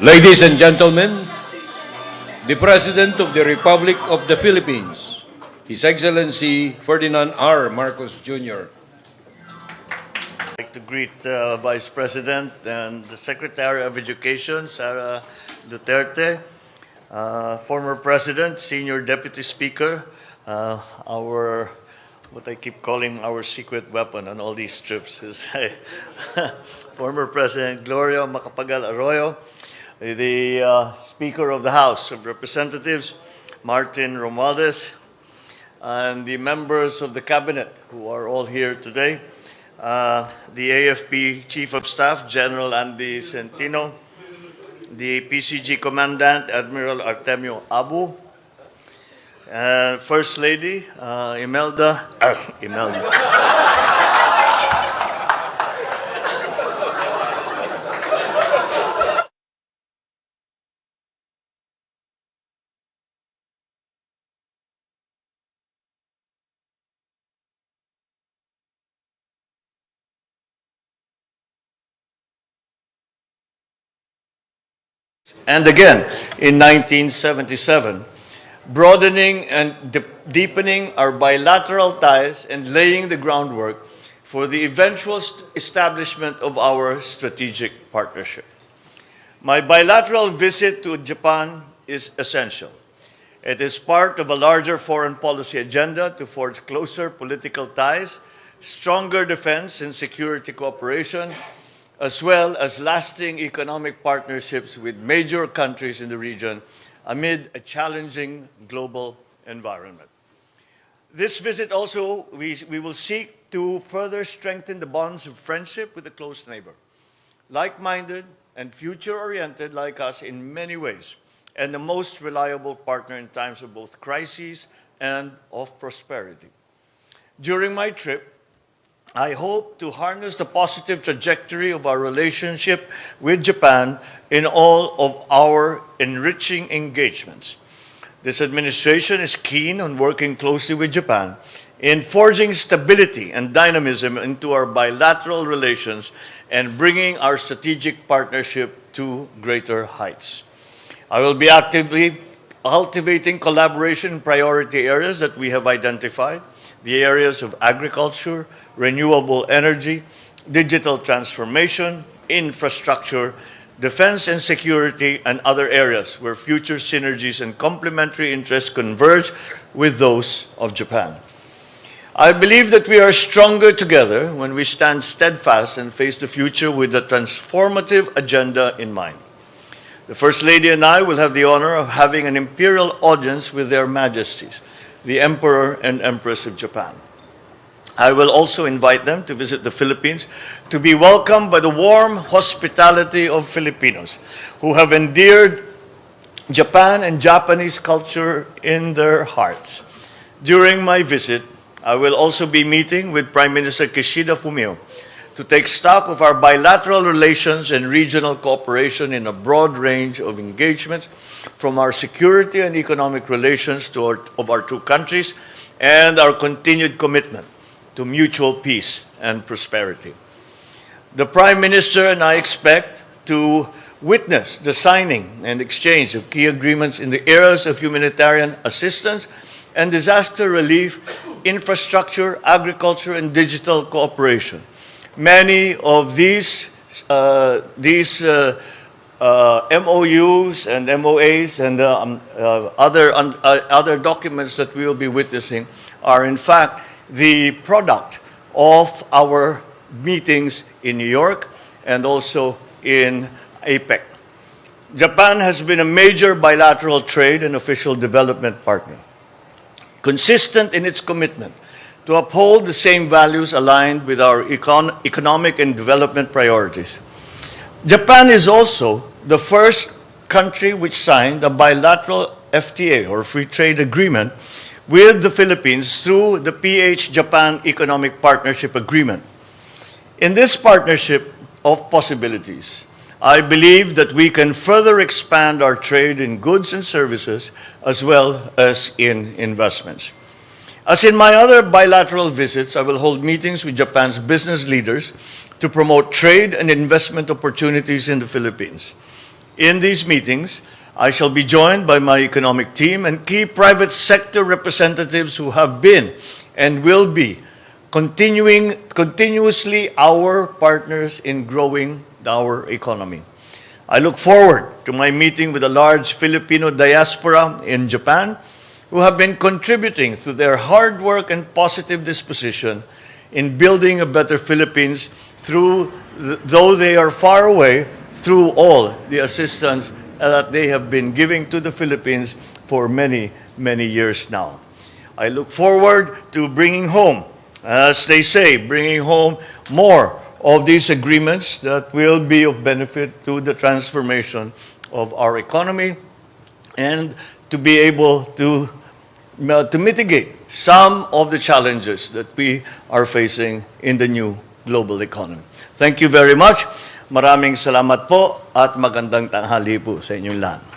Ladies and gentlemen, the President of the Republic of the Philippines, His Excellency Ferdinand R. Marcos Jr. I'd like to greet Vice President and the Secretary of Education, Sara Duterte, former President, Senior Deputy Speaker, what I keep calling our secret weapon on all these trips is former President Gloria Macapagal Arroyo, the Speaker of the House of Representatives, Martin Romualdez, and the members of the Cabinet who are all here today, the AFP Chief of Staff, General Andy Centino, the PCG Commandant, Admiral Artemio Abu, First Lady, Naimelda. And again in 1977, broadening and deepening our bilateral ties and laying the groundwork for the eventual establishment of our strategic partnership. My bilateral visit to Japan is essential. It is part of a larger foreign policy agenda to forge closer political ties, stronger defense and security cooperation, as well as lasting economic partnerships with major countries in the region amid a challenging global environment. This visit also, we will seek to further strengthen the bonds of friendship with a close neighbor, like-minded and future-oriented like us in many ways, and the most reliable partner in times of both crises and of prosperity. During my trip, I hope to harness the positive trajectory of our relationship with Japan in all of our enriching engagements. This administration is keen on working closely with Japan in forging stability and dynamism into our bilateral relations and bringing our strategic partnership to greater heights. I will be actively cultivating collaboration in priority areas that we have identified, the areas of agriculture, renewable energy, digital transformation, infrastructure, defense and security, and other areas where future synergies and complementary interests converge with those of Japan. I believe that we are stronger together when we stand steadfast and face the future with a transformative agenda in mind. The First Lady and I will have the honor of having an imperial audience with their Majesties, the Emperor and Empress of Japan. I will also invite them to visit the Philippines to be welcomed by the warm hospitality of Filipinos who have endeared Japan and Japanese culture in their hearts. During my visit, I will also be meeting with Prime Minister Kishida Fumio to take stock of our bilateral relations and regional cooperation in a broad range of engagements, from our security and economic relations of our two countries and our continued commitment to mutual peace and prosperity. The Prime Minister and I expect to witness the signing and exchange of key agreements in the areas of humanitarian assistance and disaster relief, infrastructure, agriculture, and digital cooperation. Many of these MOUs and MOAs and other documents that we will be witnessing are in fact the product of our meetings in New York and also in APEC. Japan has been a major bilateral trade and official development partner, consistent in its commitment to uphold the same values aligned with our economic and development priorities. Japan is also the first country which signed a bilateral FTA, or free trade agreement, with the Philippines through the PH-Japan Economic Partnership Agreement. In this partnership of possibilities, I believe that we can further expand our trade in goods and services as well as in investments. As in my other bilateral visits, I will hold meetings with Japan's business leaders to promote trade and investment opportunities in the Philippines. In these meetings, I shall be joined by my economic team and key private sector representatives who have been and will be continuously our partners in growing our economy. I look forward to my meeting with a large Filipino diaspora in Japan who have been contributing through their hard work and positive disposition in building a better Philippines though they are far away, through all the assistance that they have been giving to the Philippines for many, many years now. I look forward to bringing home, as they say, bringing home more of these agreements that will be of benefit to the transformation of our economy and to be able to mitigate some of the challenges that we are facing in the new global economy. Thank you very much. Maraming salamat po at magandang tanghali po sa inyong lahat.